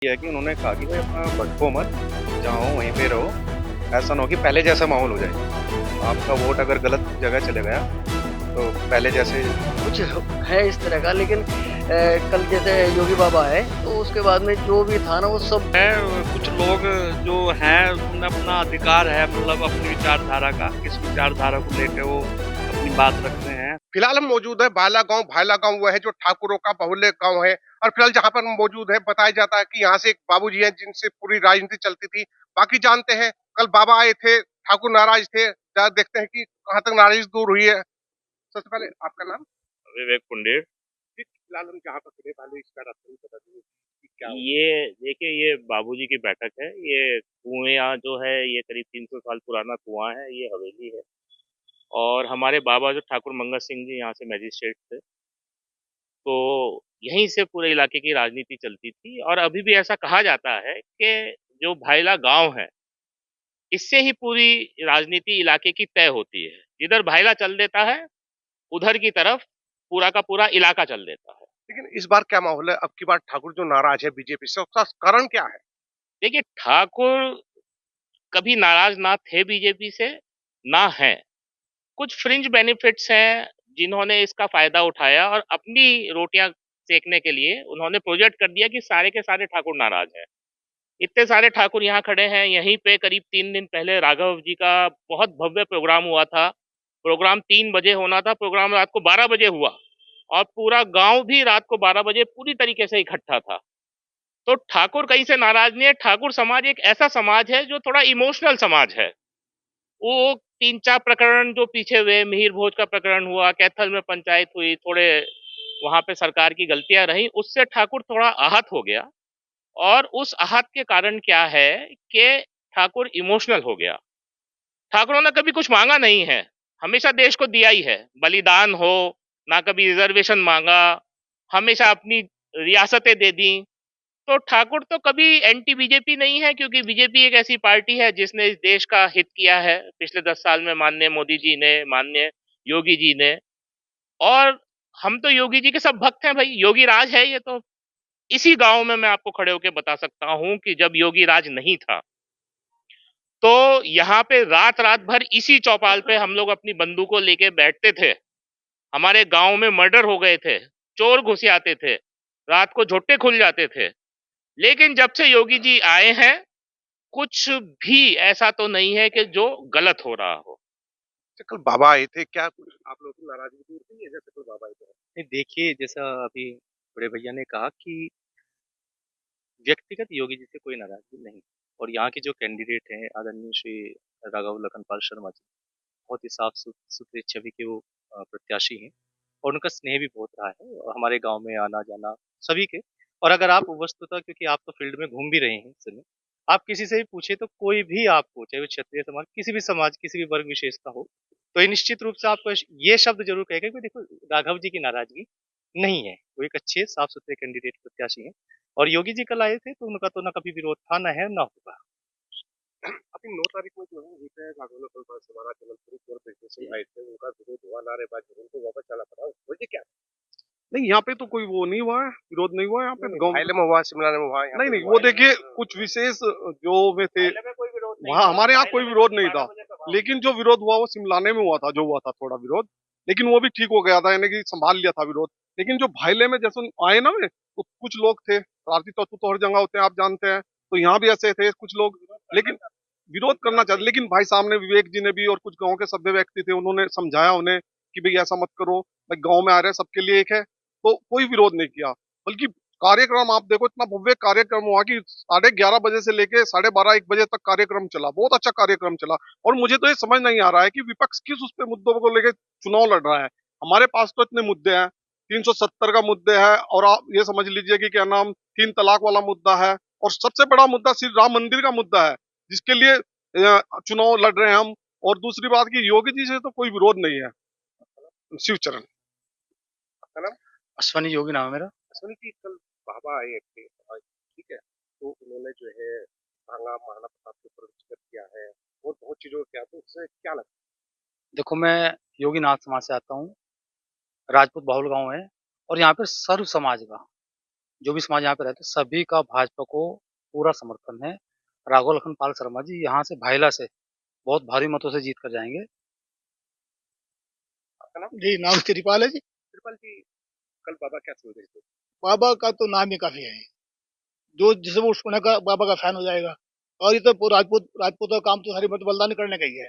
किया कि उन्होंने कहा कि भाई अपना भटको मत, जहाँ हो वहीं पे रहो। ऐसा ना हो कि पहले जैसा माहौल हो जाए। आपका वोट अगर गलत जगह चले गया, तो पहले जैसे कुछ है इस तरह का, लेकिन कल जैसे योगी बाबा है तो उसके बाद में जो भी था ना वो सब है। कुछ लोग जो हैं उन्हें अपना अधिकार है, मतलब अपनी विचारधारा का, किस विचारधारा को लेकर वो अपनी बात रखते हैं। फिलहाल हम मौजूद है भाला गांव। भाला गांव वह है जो ठाकुरों का बहुल्य गांव है, और फिलहाल जहां पर हम मौजूद है बताया जाता है कि यहाँ से एक बाबूजी हैं जिनसे पूरी राजनीति चलती थी। बाकी जानते हैं, कल बाबा आए थे, ठाकुर नाराज थे। देखते हैं कि कहां तक नाराजगी दूर हुई है। सबसे पहले आपका नाम? विवेक पुंडेर। फिलहाल हम जहाँ पर खड़े, पहले इसका रास्ता बता दीजिए कि क्या हुआ। ये देखिए, ये बाबूजी की बैठक है। ये कुआं जो है, ये करीब 300 साल पुराना कुआं है, ये हवेली है। और हमारे बाबा जो ठाकुर मंगत सिंह जी यहाँ से मैजिस्ट्रेट थे, तो यहीं से पूरे इलाके की राजनीति चलती थी। और अभी भी ऐसा कहा जाता है कि जो भाईला गांव है, इससे ही पूरी राजनीति इलाके की तय होती है। जिधर भाईला चल देता है, उधर की तरफ पूरा का पूरा इलाका चल देता है। लेकिन इस बार क्या माहौल है? अब की बार ठाकुर जो नाराज है बीजेपी से, उसका कारण क्या है? देखिए, ठाकुर कभी नाराज ना थे बीजेपी से, ना हैं। कुछ फ्रिंज बेनिफिट्स हैं जिन्होंने इसका फायदा उठाया, और अपनी रोटियां सेकने के लिए उन्होंने प्रोजेक्ट कर दिया कि सारे के सारे ठाकुर नाराज हैं। इतने सारे ठाकुर यहाँ खड़े हैं। यहीं पे करीब 3 दिन पहले राघव जी का बहुत भव्य प्रोग्राम हुआ था। प्रोग्राम 3 बजे होना था, प्रोग्राम रात को 12 बजे हुआ। और पूरा गांव भी रात को 12 बजे पूरी तरीके से इकट्ठा था। तो ठाकुर कहीं से नाराज नहीं है। ठाकुर समाज एक ऐसा समाज है जो थोड़ा इमोशनल समाज है। वो 3-4 प्रकरण जो पीछे हुए, मिहिर भोज का प्रकरण हुआ, कैथल में पंचायत हुई, थोड़े वहां पे सरकार की गलतियां रही, उससे ठाकुर थोड़ा आहत हो गया। और उस आहत के कारण क्या है कि ठाकुर इमोशनल हो गया। ठाकुरों ने कभी कुछ मांगा नहीं है, हमेशा देश को दिया ही है। बलिदान हो, ना कभी रिजर्वेशन मांगा, हमेशा अपनी रियासतें दे दी। तो ठाकुर तो कभी एंटी बीजेपी नहीं है, क्योंकि बीजेपी एक ऐसी पार्टी है जिसने इस देश का हित किया है पिछले 10 साल में, माननीय मोदी जी ने, माननीय योगी जी ने। और हम तो योगी जी के सब भक्त हैं भाई। योगी राज है ये तो। इसी गांव में मैं आपको खड़े होकर बता सकता हूं कि जब योगी राज नहीं था, तो यहाँ पे रात रात भर इसी चौपाल पे हम लोग अपनी बंदूकों लेके बैठते थे। हमारे गांव में मर्डर हो गए थे, चोर घुस आते थे, रात को झोट्टे खुल जाते थे। लेकिन जब से योगी जी आए हैं, कुछ भी ऐसा तो नहीं है कि जो गलत हो रहा हो। अच्छा, कल बाबा आए थे, क्या कुछ आप लोगों की नाराजगी दूर हुई है जैसे कल बाबा आए थे? नहीं, देखिए जैसा अभी बड़े भैया ने कहा कि व्यक्तिगत योगी जी से कोई नाराजगी नहीं। और यहाँ के जो कैंडिडेट हैं आदरणीय श्री राघव लखनपाल शर्मा जी, बहुत ही साफ सुथरी छवि के वो प्रत्याशी हैं। और उनका स्नेह भी बहुत रहा है और हमारे गांव में आना जाना सभी के। और अगर आप वस्तुतः, क्योंकि आप तो फील्ड में घूम भी रहे हैं इस समय, आप किसी से भी पूछे तो कोई भी आपको, चाहे वो क्षत्रिय समाज, किसी भी समाज, किसी भी वर्ग विशेष का हो, तो ये निश्चित रूप से आपको ये शब्द जरूर कहेगा कि देखो, राघव जी की नाराजगी नहीं है। वो एक अच्छे साफ सुथरे कैंडिडेट प्रत्याशी हैं। और योगी जी कल आए थे तो उनका तो ना कभी विरोध था, ना है, ना होगा। अभी 9 तारीख को जो है होता है राघव लखनपाल समारा जबलपुर पूर्व बिजनेस से आए थे, उनका विरोध हुआ, नारेबाजी, उनको वापस चला पड़ा, वजह क्या? नहीं, यहाँ पे तो कोई वो नहीं हुआ है, विरोध नहीं हुआ है यहाँ पे गाँव। भाईले में हुआ, शिमला में हुआ, यहाँ नहीं पे नहीं, हुआ वो है। देखिए कुछ विशेष जो में थे, वहाँ हमारे यहाँ कोई विरोध नहीं था। लेकिन जो विरोध हुआ वो सिमलाने में हुआ था, जो हुआ था थोड़ा विरोध, लेकिन वो भी ठीक हो गया था, यानी कि संभाल लिया था विरोध। लेकिन जो भाईले में जैसे आए ना, तो कुछ लोग थे, राजनीति तत्व तो हर जगह होते हैं, आप जानते हैं, तो यहाँ भी ऐसे थे कुछ लोग, लेकिन विरोध करना चाहते। लेकिन भाई साहब ने, विवेक जी ने भी, और कुछ गाँव के सभ्य व्यक्ति थे, उन्होंने समझाया उन्हें कि भाई ऐसा मत करो, भाई गाँव में आ रहे हैं, सबके लिए एक है। तो कोई विरोध नहीं किया, बल्कि कार्यक्रम आप देखो, इतना भव्य कार्यक्रम हुआ कि 11:30 बजे से लेके 12:30-1 बजे तक कार्यक्रम चला, बहुत अच्छा कार्यक्रम चला। और मुझे तो ये समझ नहीं आ रहा है कि विपक्ष किस उस पे मुद्दों को लेके चुनाव लड़ रहा है। हमारे पास तो इतने मुद्दे हैं, 370 का मुद्दे है, और आप ये समझ लीजिए कि क्या नाम, 3 तलाक वाला मुद्दा है, और सबसे बड़ा मुद्दा श्री राम मंदिर का मुद्दा है, जिसके लिए चुनाव लड़ रहे हैं हम। और दूसरी बात की, योगी जी से तो कोई विरोध नहीं है। शिवचरण। है ना? अश्वनी योगी नाम है मेरा। असल की कल बाबा आए थे आज, ठीक है, तो उन्होंने जो है भांगा महाराणा प्रताप के ऊपर जिक्र किया है और बहुत चीजों को किया, तो उससे क्या लगता देखो, मैं योगी नाथ समाज से आता हूँ, राजपूत बाहुल गांव है, और यहाँ पे सर्व समाज का जो भी समाज यहाँ पे रहते हैं, सभी का भाजपा को पूरा समर्थन है। राघव लखन पाल शर्मा जी यहाँ से भाइला से बहुत भारी मतों से जीत कर जाएंगे। आपका नाम? जी, नाम त्रिपाल है जी। त्रिपाल जी, कल बाबा क्या संदेश देते? बाबा का तो नाम ही काफी है। जो जिसे वो सुने का बाबा का फैन हो जाएगा। और ये तो राजपूत का काम तो सारी मत बलिदान करने का ही है।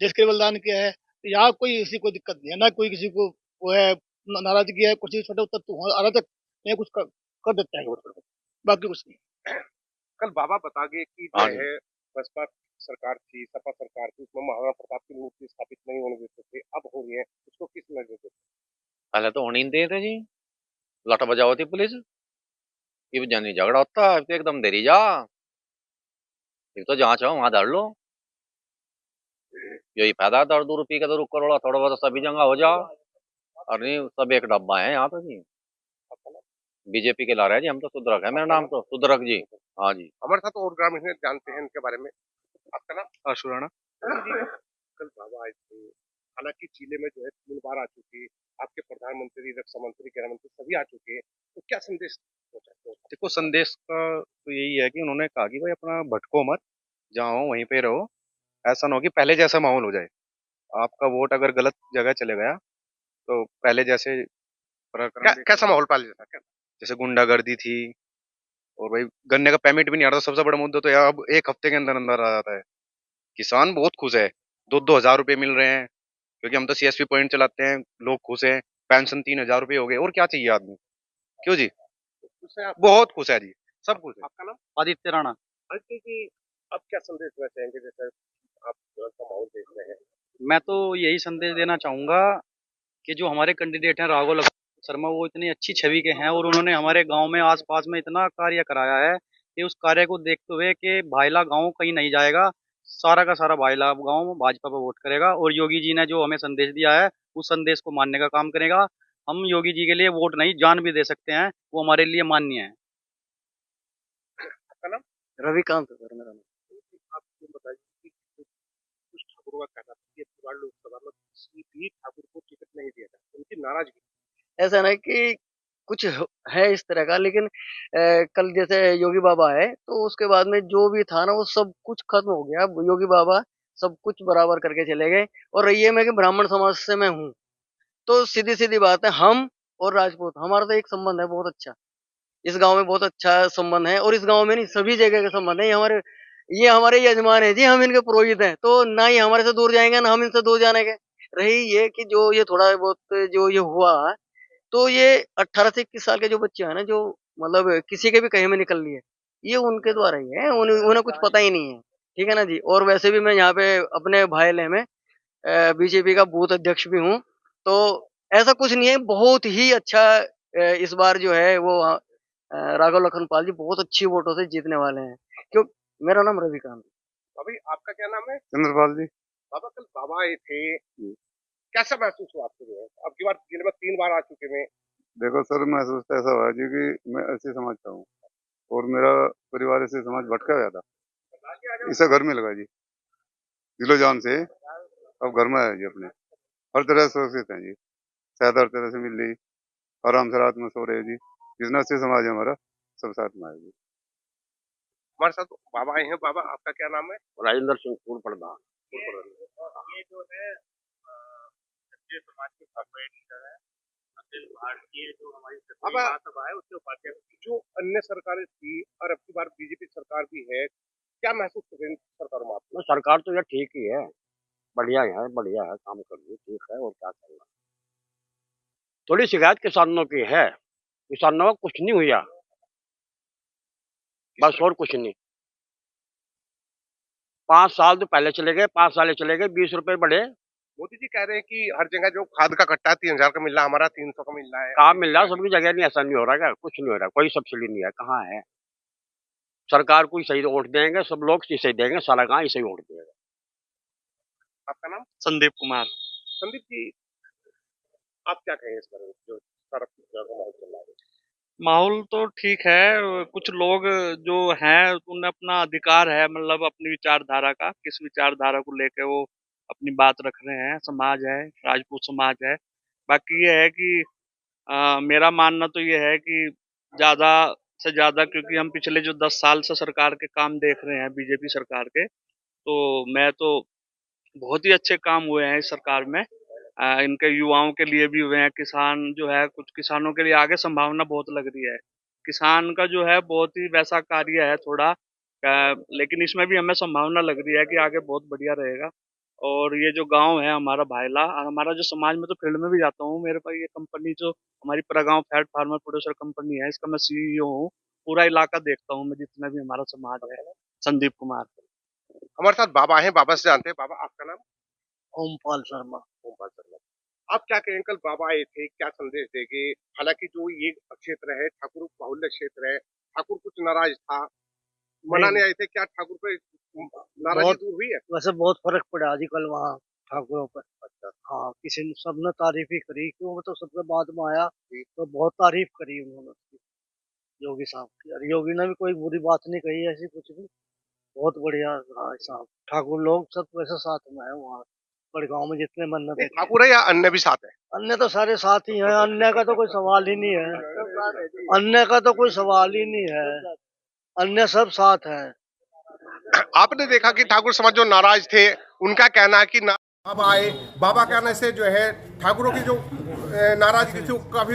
देश के लिए बलिदान किया है। तो यहाँ कोई ऐसी कोई दिक्कत नहीं है, ना कोई किसी को वो है नाराजगी है, कुछ छोटे तत्व हो अराजक नहीं कुछ कर देते हैं, बाकी कुछ नहीं। कल बाबा बता गए कि जो है बसपा सरकार थी, सपा सरकार थी, उसमें महाराणा प्रताप की मूर्ति स्थापित नहीं होने देते थे, अब हो रही है, उसको किस नजर से? पहले तो होने ही नहीं देते जी, लाठा बजाओ थी पुलिस, ये जानी झगड़ा होता है तो एकदम देरी जा, फिर तो जहाँ चाहो वहां धर लो। यही फायदा है दर 2 रुपये का तो रुक करोड़ा थोड़ा बहुत सभी जगह हो जाओ। और नहीं सब एक डब्बा है यहाँ तो जी, बीजेपी के ला रहे हैं जी, हम तो सुधरक है, मेरा नाम तो सुधरक जी। हाँ जी, हमारे साथ और ग्रामीण हैं, जानते हैं इनके बारे में। आपका नाम? आशु राणा। कल बाबा आए थे, हालांकि जिले में जो है 3 बार आ चुके, आपके प्रधानमंत्री, रक्षा मंत्री, गृह मंत्री सभी आ चुके, तो क्या संदेश पहुंचाते हो? देखो संदेश का तो यही है कि उन्होंने कहा कि भाई अपना भटको मत, जहाँ हो वहीं पे रहो, ऐसा ना हो कि पहले जैसा माहौल हो जाए। आपका वोट अगर गलत जगह चले गया तो पहले जैसे पराक्रम कैसा माहौल पाल जाता है? जैसे गुंडागर्दी थी, और भाई गन्ने का पेमेंट भी नहीं आ रहा था, सबसे बड़ा मुद्दा तो यार अब 1 हफ्ते के अंदर अंदर आ जाता है। किसान बहुत खुश है, 2-2 हज़ार रुपए मिल रहे हैं, क्योंकि हम तो सीएसपी पॉइंट चलाते हैं, लोग खुश हैं। पेंशन 3 हज़ार रुपए हो गए, और क्या चाहिए आदमी, क्यों जी? उससे आप, बहुत खुश है जी, सब खुश है। आपका नाम? आदित्य राणा। आदित्य जी, अब क्या संदेश देना चाहेंगे, जैसे आप का माहौल देख रहे हैं? मैं तो यही संदेश देना चाहूंगा कि जो हमारे कैंडिडेट हैं राघव लखन शर्मा, वो इतनी अच्छी छवि के हैं और उन्होंने हमारे गांव में आसपास में इतना कार्य कराया है कि उस कार्य को देखते हुए कि भाइला गांव कहीं नहीं जाएगा, सारा का सारा भाइला गांव भाजपा पर वोट करेगा। और योगी जी ने जो हमें संदेश दिया है उस संदेश को मानने का काम करेगा। हम योगी जी के लिए वोट नहीं जान भी दे सकते हैं, वो हमारे लिए मान्य है। आपका नाम? रविकांत सर मेरा नाम। आप ये बताइए कि कुछ ठाकुरों का कहना था कि इस बार लोकसभा में किसी भी ठाकुर को टिकट नहीं दिया था, उनकी नाराजगी। ऐसा नहीं कि कुछ है इस तरह का, लेकिन कल जैसे योगी बाबा है तो उसके बाद में जो भी था ना वो सब कुछ खत्म हो गया। अब योगी बाबा सब कुछ बराबर करके चले गए। और ये मैं कि ब्राह्मण समाज से मैं हूँ, तो सीधी सीधी बात है, हम और राजपूत हमारा तो एक संबंध है बहुत अच्छा। इस गांव में बहुत अच्छा संबंध है, और इस गांव में नहीं सभी जगह का संबंध है। ये हमारे यजमान है जी, हम इनके पुरोहित हैं, तो ना ही हमारे से दूर जाएंगे ना हम इनसे दूर जाने के। रही ये कि जो ये थोड़ा बहुत जो ये हुआ, तो ये 18 से 21 साल के जो बच्चे हैं ना, जो मतलब किसी के भी कहीं में निकल लिए, ये उनके द्वारा ही है। उन्हें कुछ पता ही नहीं है। ठीक है ना जी। और वैसे भी मैं यहाँ पे अपने भाईले में बीजेपी का बूथ अध्यक्ष भी हूँ। तो ऐसा कुछ नहीं है, बहुत ही अच्छा इस बार जो है वो राघव लखनपाल जी बहुत अच्छी वोटों से जीतने वाले हैं। क्यों? मेरा नाम रविकांत। अभी आपका क्या नाम है? चंद्रपाल जी। बाबा कल बाबा आए थे, कैसा महसूस हुआ आपको? जो है अब की बार जिले में 3 बार आ चुके हैं। देखो सर, महसूस तो ऐसा हुआ जी कि मैं ऐसे समाज का हूँ, और मेरा परिवार ऐसे समाज भटका गया था, इसे घर में लगा जी, दिलो जान से अब घर में आया जी, अपने हर तरह से सुरक्षित हैं जी, शायद हर तरह से मिल रही, आराम से रात में सो रहे जी, जितना अच्छे समाज है हमारा, सब साथ में आए जी। हमारे साथ बाबा आए हैं। बाबा आपका क्या नाम है? राजेंद्र सिंह पूर्ण प्रधान। ये जो है क्षत्रिय समाज के प्रोपराइटर है, अखिल भारतीय जो हमारी क्षत्रिय महासभा है उसके उपाध्यक्ष। जो अन्य सरकारें थी और अब की बार बीजेपी सरकार भी है, क्या महसूस कर रहे हैं सरकार में आप? सरकार तो यार ठीक ही है, बढ़िया है, काम कर रही है, ठीक है, और क्या करना। थोड़ी शिकायत किसानों की है, किसानों का कुछ नहीं हुआ, बस और कुछ नहीं। 5 साल तो पहले चले गए, 5 साल चले गए, 20 रुपए बढ़े। मोदी जी कह रहे हैं कि हर जगह जो खाद का कट्टा 3,000 का मिल रहा है, हमारा 300 का मिल रहा है। काम मिल रहा है सबकी जगह, नहीं ऐसा नहीं हो रहा क्या? कुछ नहीं हो रहा, कोई सब्सिडी नहीं है, कहाँ है? सरकार को ही सही वोट देंगे, सब लोग इसे देंगे, सारा गाँव इसे वोट देगा। आपका नाम? संदीप कुमार। संदीप जी, आप क्या कहेंगे इस बारे में, जो सारा माहौल चल रहा है? माहौल तो ठीक है, कुछ लोग जो हैं उन्हें अपना अधिकार है, मतलब अपनी विचारधारा का, किस विचारधारा को लेके वो अपनी बात रख रहे हैं। समाज है, राजपूत समाज है। बाकी ये है कि मेरा मानना तो ये है कि ज़्यादा से ज़्यादा, क्योंकि हम पिछले जो 10 साल से सरकार के काम देख रहे हैं, बीजेपी सरकार के, तो मैं तो बहुत ही अच्छे काम हुए हैं इस सरकार में। इनके युवाओं के लिए भी हुए हैं, किसान जो है, कुछ किसानों के लिए आगे संभावना बहुत लग रही है। किसान का जो है बहुत ही वैसा कार्य है थोड़ा, लेकिन इसमें भी हमें संभावना लग रही है कि आगे बहुत बढ़िया रहेगा। और ये जो गांव है हमारा भायला, और हमारा जो समाज में तो फील्ड में भी जाता हूँ, मेरे पास ये कंपनी जो हमारी प्रगांव फैट फार्मर प्रोड्यूसर कंपनी है, इसका मैं सीईओ हूँ। पूरा इलाका देखता हूँ मैं, जितना भी हमारा समाज है। संदीप कुमार। हमारे साथ बाबा हैं, बाबा से जानते हैं। बाबा, आपका नाम? ओमपाल शर्मा। ओमपाल शर्मा। आप क्या कहें, कल बाबा आए थे, क्या संदेश देंगे? हालांकि जो ये क्षेत्र है ठाकुर बाहुल्य क्षेत्र है, ठाकुर कुछ नाराज था, मनाने आए थे, क्या ठाकुर पे नाराजगी दूर हुई है? वैसे बहुत फर्क पड़ा आजकल वहाँ ठाकुरों पर। अच्छा। हाँ, किसी ने सबने तारीफ ही करी, क्यों वो तो सबसे बाद में आया, तो बहुत तारीफ करी उन्होंने योगी साहब की। और योगी ने भी कोई बुरी बात नहीं कही ऐसी कुछ भी, बहुत बढ़िया रहा साहब। ठाकुर लोग सब वैसे साथ में है वहाँ बड़गांव में, जितने मन्नत है। ठाकुर है या अन्य भी साथ है? अन्य तो सारे साथ ही हैं, अन्य का तो कोई सवाल ही नहीं है, अन्य का तो कोई सवाल ही नहीं है, अन्य सब साथ है। आपने देखा कि ठाकुर समाज जो नाराज थे, उनका कहना है कि बाबा आए, बाबा कहने से जो है ठाकुरों की जो नाराजगी थी वो काफी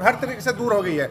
हर तरीके से दूर हो गई है।